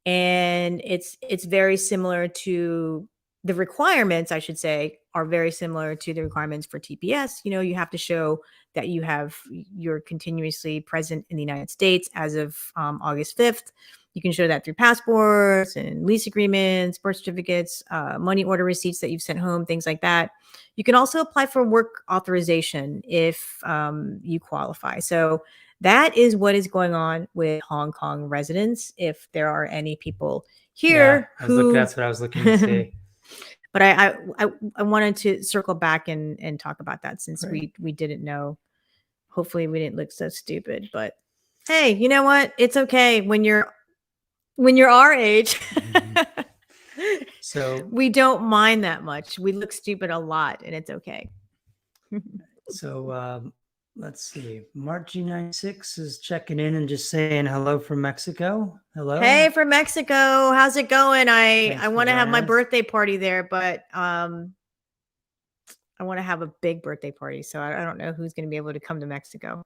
And it's very similar to the requirements, I should say, are very similar to the requirements for TPS. You have to show that you're continuously present in the United States as of August 5th. You can show that through passports and lease agreements, birth certificates, money order receipts that you've sent home, things like that. You can also apply for work authorization if you qualify. So that is what is going on with Hong Kong residents. If there are any people here that's what I was looking to see. But I wanted to circle back and talk about that since we didn't know. Hopefully we didn't look so stupid. But hey, you know what? It's okay when you're our age. So we don't mind that much. We look stupid a lot, and it's okay. So let's see. Margie96 is checking in and just saying hello from Mexico. Hello. Hey, from Mexico. How's it going? I want to have my joining us. birthday party there, but I want to have a big birthday party, so I don't know who's going to be able to come to Mexico.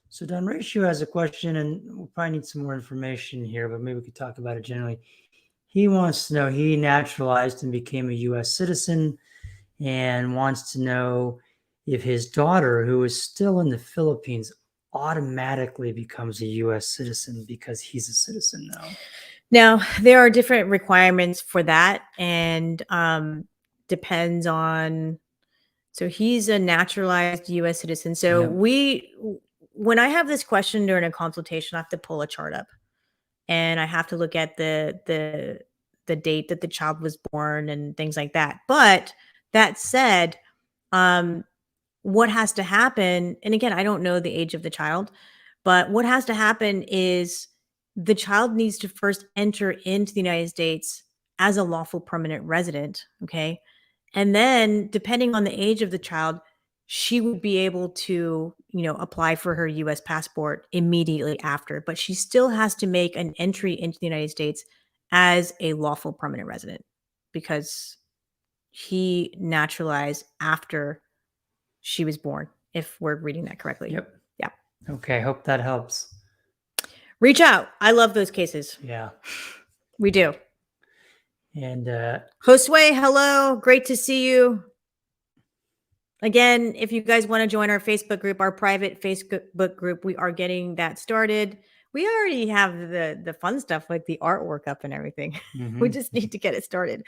So Don Ratio has a question, and we'll probably need some more information here, but maybe we could talk about it generally. He wants to know, he naturalized and became a U.S. citizen and wants to know if his daughter, who is still in the Philippines, automatically becomes a U.S. citizen because he's a citizen now. Now, there are different requirements for that, and depends on. So he's a naturalized U.S. citizen. So when I have this question during a consultation, I have to pull a chart up, and I have to look at the date that the child was born and things like that. But that said, what has to happen, and again, I don't know the age of the child, but what has to happen is the child needs to first enter into the United States as a lawful permanent resident, okay? And then depending on the age of the child, she would be able to, apply for her US passport immediately after, but she still has to make an entry into the United States as a lawful permanent resident because he naturalized after she was born, if we're reading that correctly. Yep. Yeah. Okay. Hope that helps. Reach out. I love those cases. Yeah. We do. And Josue, hello. Great to see you. Again, if you guys want to join our Facebook group, our private Facebook group, we are getting that started. We already have the fun stuff like the artwork up and everything. We just need to get it started.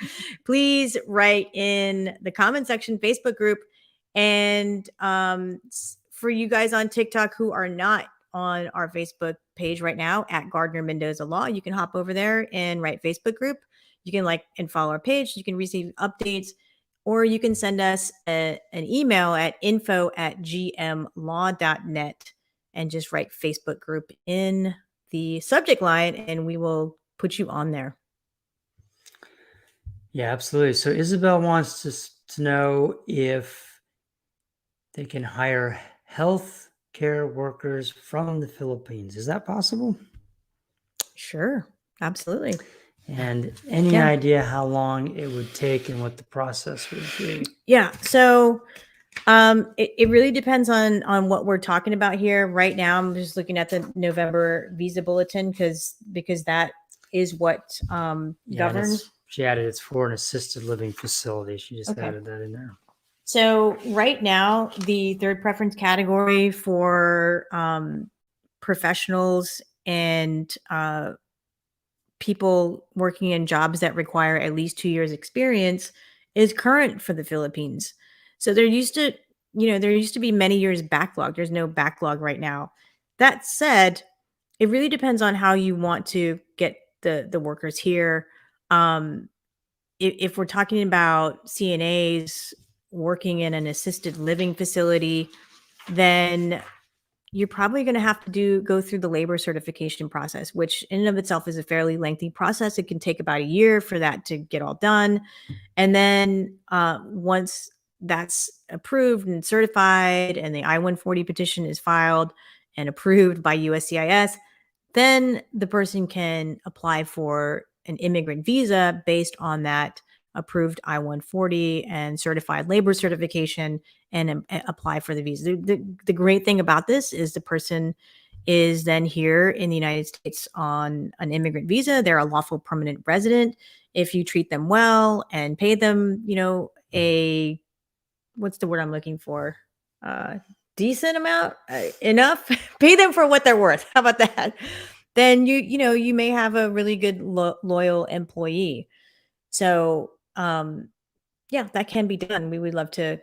Please write in the comment section, Facebook group. And for you guys on TikTok who are not on our Facebook page right now at Gardner Mendoza Law, you can hop over there and write Facebook group. You can like and follow our page. You can receive updates, or you can send us an email at info@gmlaw.net and just write Facebook group in the subject line, and we will put you on there. Yeah, absolutely. So Isabel wants to know if they can hire health care workers from the Philippines. Is that possible? Sure, absolutely. And any idea how long it would take and what the process would be? Yeah. So it really depends on what we're talking about here. Right now, I'm just looking at the November visa bulletin because that is what governs. She added it's for an assisted living facility. She just added that in there. So right now, the third preference category for professionals and people working in jobs that require at least 2 years experience is current for the Philippines. So there used to be many years backlog. There's no backlog right now. That said, it really depends on how you want to get the workers here. If we're talking about CNAs working in an assisted living facility, then you're probably going to have to go through the labor certification process, which in and of itself is a fairly lengthy process. It can take about a year for that to get all done. And then once that's approved and certified and the I-140 petition is filed and approved by USCIS, then the person can apply for an immigrant visa based on that approved I-140 and certified labor certification. and apply for the visa. The great thing about this is the person is then here in the United States on an immigrant visa. They're a lawful permanent resident. If you treat them well and pay them, a what's the word I'm looking for? Decent amount, enough, pay them for what they're worth. How about that? Then you may have a really good loyal employee. So yeah, that can be done. We would love to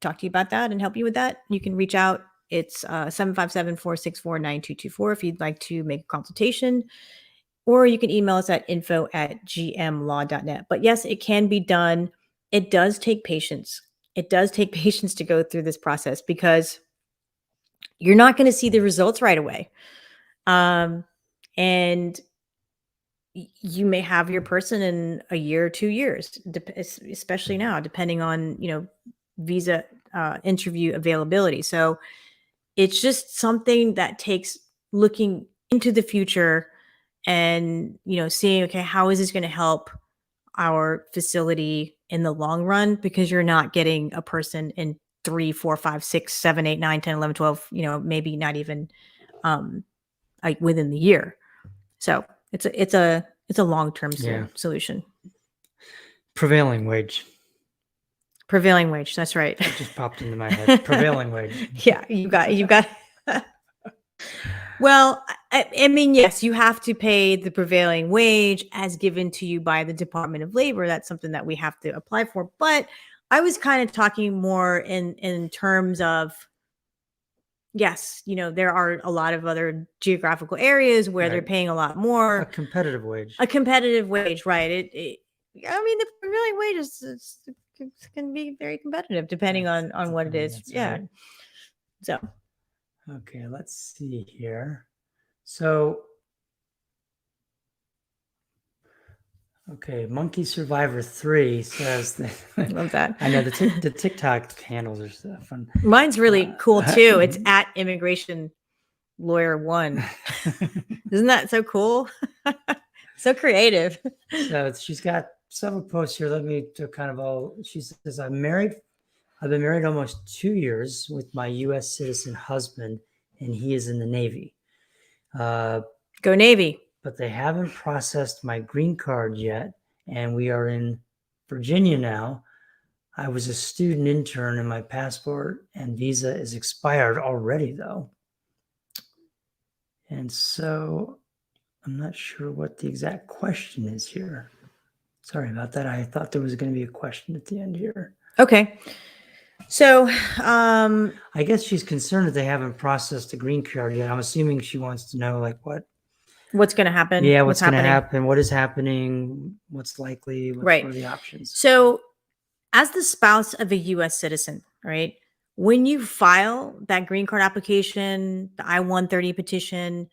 talk to you about that and help you with that. You can reach out. It's 757-464-9224 if you'd like to make a consultation, or you can email us at info@gmlaw.net. But yes, it can be done. It does take patience. It does take patience to go through this process because you're not going to see the results right away. And you may have your person in a year or 2 years, especially now, depending on, visa interview availability. So it's just something that takes looking into the future and, seeing, okay, how is this going to help our facility in the long run? Because you're not getting a person in 3, 4, 5, 6, 7, 8, 9, 10, 11, 12, maybe not even like within the year. So it's a long-term solution. Prevailing wage. That's right. It just popped into my head. Prevailing wage. Yeah, you got. Well, I mean, yes, you have to pay the prevailing wage as given to you by the Department of Labor. That's something that we have to apply for. But I was kind of talking more in terms of, yes, there are a lot of other geographical areas where they're paying a lot more. A competitive wage. Right. I mean, the prevailing wage can be very competitive depending on what it is. Yeah. Right. So. Okay, let's see here. So, okay, Monkey Survivor 3 says that. Love that. I know the TikTok handles are fun. Mine's really cool too. It's at Immigration Lawyer 1. Isn't that so cool? So creative. So she's got several posts here. Let me do kind of all. She says, I've been married almost 2 years with my U.S. citizen husband, and he is in the Navy. Go Navy. But they haven't processed my green card yet, and we are in Virginia now. I was a student intern, and my passport and visa is expired already, though. And so I'm not sure what the exact question is here. Sorry about that. I thought there was going to be a question at the end here. Okay. So I guess she's concerned that they haven't processed the green card yet. I'm assuming she wants to know what's going to happen. Yeah, what's going to happen, what is happening, what's likely, what are the options. So as the spouse of a U.S. citizen, right, when you file that green card application, the I-130 petition,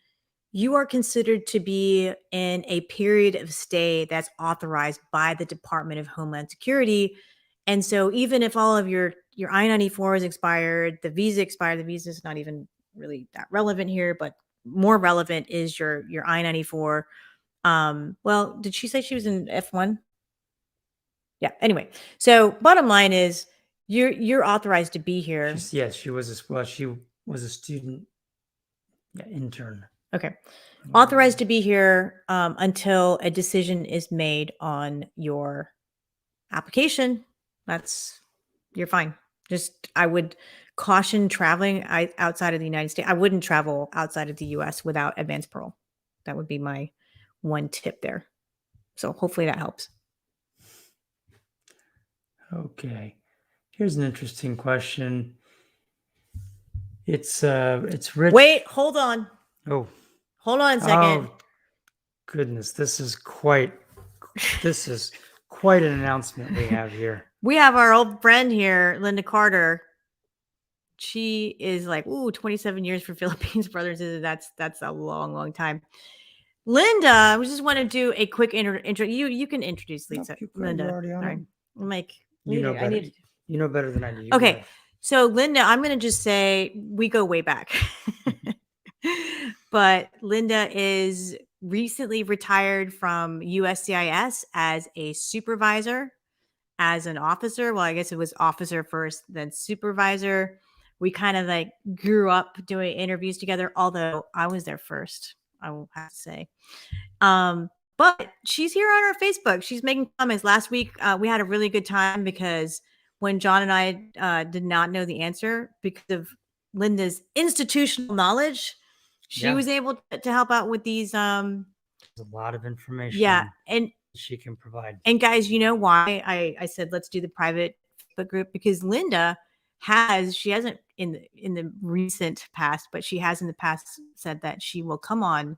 you are considered to be in a period of stay that's authorized by the Department of Homeland Security. And so even if all of your I-94 is expired, the visa expired, the visa is not even really that relevant here, but more relevant is your I-94. Well, did she say she was in F1? Yeah. Anyway, so bottom line is you're authorized to be here. She was a student intern. Okay. Authorized to be here until a decision is made on your application. You're fine. Just, I would caution traveling outside of the United States. I wouldn't travel outside of the US without advance parole. That would be my one tip there. So hopefully that helps. Okay. Here's an interesting question. It's Rich. Wait, hold on. Oh. Hold on a second. Oh, goodness. This is quite an announcement we have here. We have our old friend here, Linda Carter. She is 27 years for Philippines Brothers. That's a long, long time. Linda, we just want to do a quick intro. You can introduce Lisa. Linda. Sorry. You know better than I do. Okay. So Linda, I'm going to just say we go way back. But Linda is recently retired from USCIS as a supervisor as an officer. Well, I guess it was officer first, then supervisor. We kind of like grew up doing interviews together, although I was there first, I will have to say. But she's here on our Facebook. She's making comments. Last week, we had a really good time because when John and I did not know the answer because of Linda's institutional knowledge, she was able to help out with these. There's a lot of information. Yeah, and she can provide. And guys, you know why I said let's do the private Facebook group? Because Linda she hasn't in the recent past, but she has in the past said that she will come on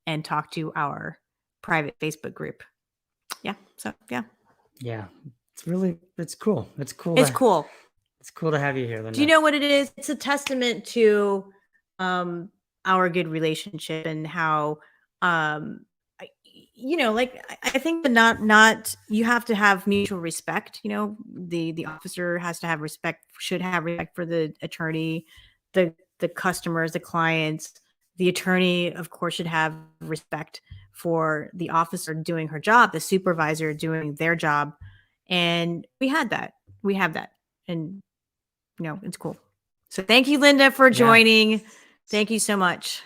and talk to our private Facebook group. Yeah. So yeah. Yeah. It's cool. It's cool. It's cool. It's cool to have you here, Linda. Do you know what it is? It's a testament to our good relationship and how I think that not you have to have mutual respect. The officer has to have respect, should have respect for the attorney, the customers, the clients. The attorney, of course, should have respect for the officer doing her job, the supervisor doing their job. And we have that. And it's cool. So thank you, Linda, for joining. Yeah. Thank you so much.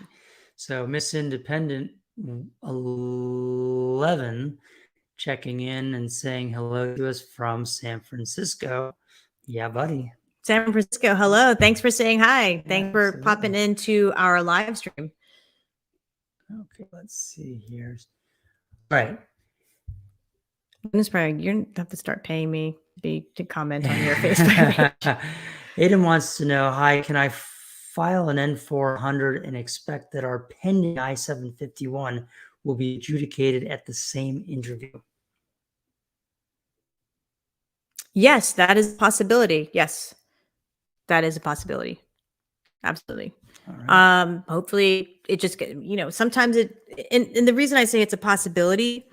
So Miss Independent 11 checking in and saying hello to us from San Francisco. Yeah, buddy. San Francisco, hello. Thanks for saying hi. Thanks for popping into our live stream. Okay, let's see here. All right. Ms. Sprague, you're going to have to start paying me to comment on your Facebook page. Aiden wants to know, hi, can I file an N400 and expect that our pending I-751 will be adjudicated at the same interview? Yes, that is a possibility. Yes, that is a possibility. Absolutely. Right. Hopefully it just, sometimes and the reason I say it's a possibility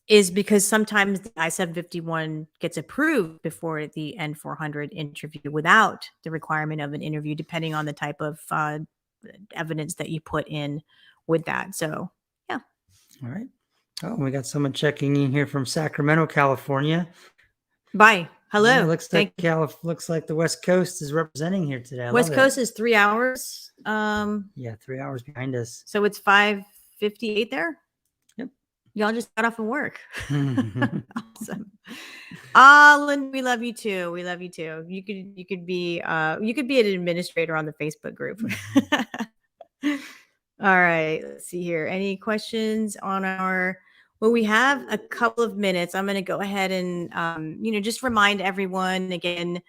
is because sometimes the I-751 gets approved before the N400 interview without the requirement of an interview, depending on the type of evidence that you put in with that. So, yeah. All right. Oh, we got someone checking in here from Sacramento, California. Bye. Hello. Yeah, looks like the West Coast is representing here today. West Coast is 3 hours. Yeah, 3 hours behind us. So it's 5:58 there. Yep. Y'all just got off from work. Awesome. Lynn, we love you too. We love you too. You could be an administrator on the Facebook group. All right. Let's see here. Any questions on well, we have a couple of minutes. I'm going to go ahead and, just remind everyone again,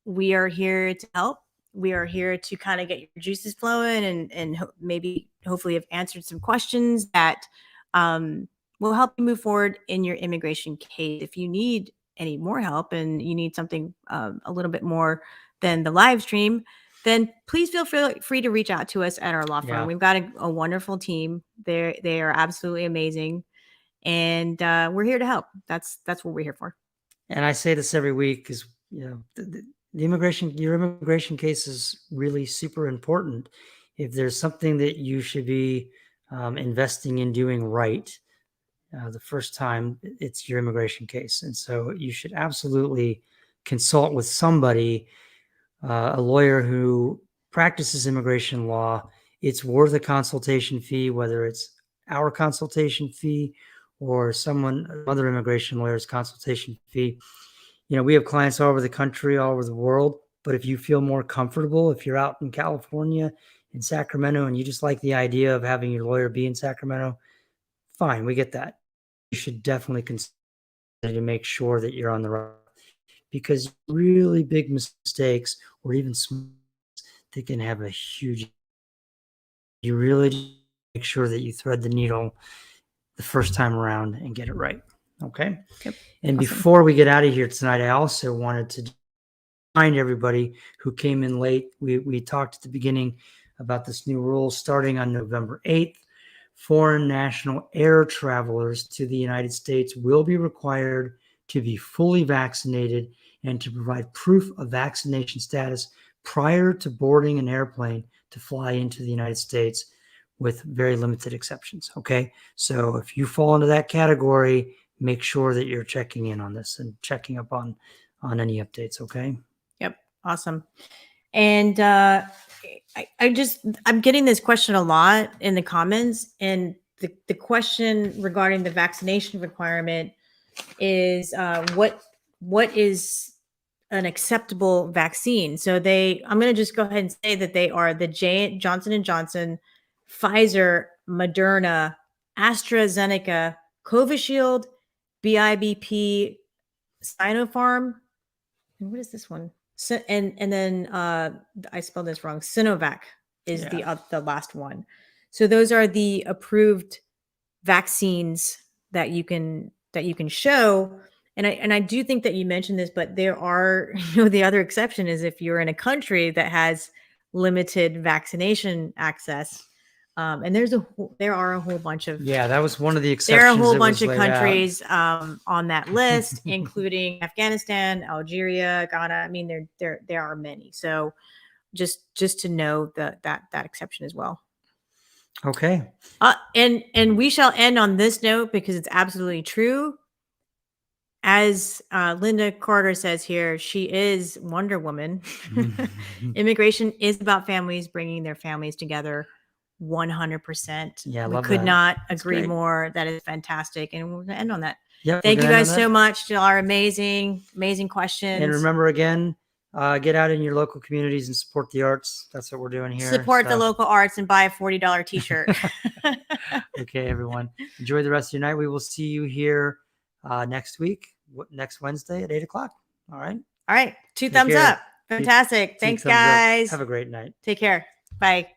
we are here to help. We are here to kind of get your juices flowing and maybe hopefully have answered some questions that will help you move forward in your immigration case. If you need any more help and you need something a little bit more than the live stream, then please feel free to reach out to us at our law firm. Yeah. We've got a wonderful team. They are absolutely amazing. And we're here to help. That's what we're here for. And I say this every week because, your immigration case is really super important. If there's something that you should be investing in doing right the first time, it's your immigration case. And so you should absolutely consult with somebody, a lawyer who practices immigration law. It's worth a consultation fee, whether it's our consultation fee or other immigration lawyer's consultation fee. We have clients all over the country, all over the world, but if you feel more comfortable, if you're out in California, in Sacramento, and you just like the idea of having your lawyer be in Sacramento, fine, we get that. You should definitely consider to make sure that you're on the right, because really big mistakes or even small, they can have a huge, you really make sure that you thread the needle the first time around and get it right. Okay. Yep. And awesome. Before we get out of here tonight, I also wanted to remind everybody who came in late. We talked at the beginning about this new rule starting on November 8th. Foreign national air travelers to the United States will be required to be fully vaccinated and to provide proof of vaccination status prior to boarding an airplane to fly into the United States, with very limited exceptions. Okay. So if you fall into that category, make sure that you're checking in on this and checking up on any updates. Okay. Yep. Awesome. And I'm getting this question a lot in the comments, and the question regarding the vaccination requirement is what is an acceptable vaccine? So I'm going to just go ahead and say that they are the Johnson & Johnson, Pfizer, Moderna, AstraZeneca, Covishield, BIBP, Sinopharm, and what is this one? So, and then I spelled this wrong. Sinovac is the last one. So those are the approved vaccines that you can show. And I do think that you mentioned this, but there are, the other exception is if you're in a country that has limited vaccination access. And there are a whole bunch of that was one of the exceptions. There are a whole bunch of countries on that list, including Afghanistan, Algeria, Ghana. I mean, there are many. So just to know that exception as well. Okay. And we shall end on this note because it's absolutely true. As Linda Carter says here, she is Wonder Woman. Immigration is about families bringing their families together. 100%. Yeah, we could not agree more. That is fantastic. And we're going to end on that. Yep, Thank you guys so much to our amazing questions. And remember again, get out in your local communities and support the arts. That's what we're doing here. Support the local arts and buy a $40 t-shirt. Okay, everyone. Enjoy the rest of your night. We will see you here next week, next Wednesday at 8:00. All right. All right. 2 thumbs up. Fantastic. Thanks, guys. Have a great night. Take care. Bye.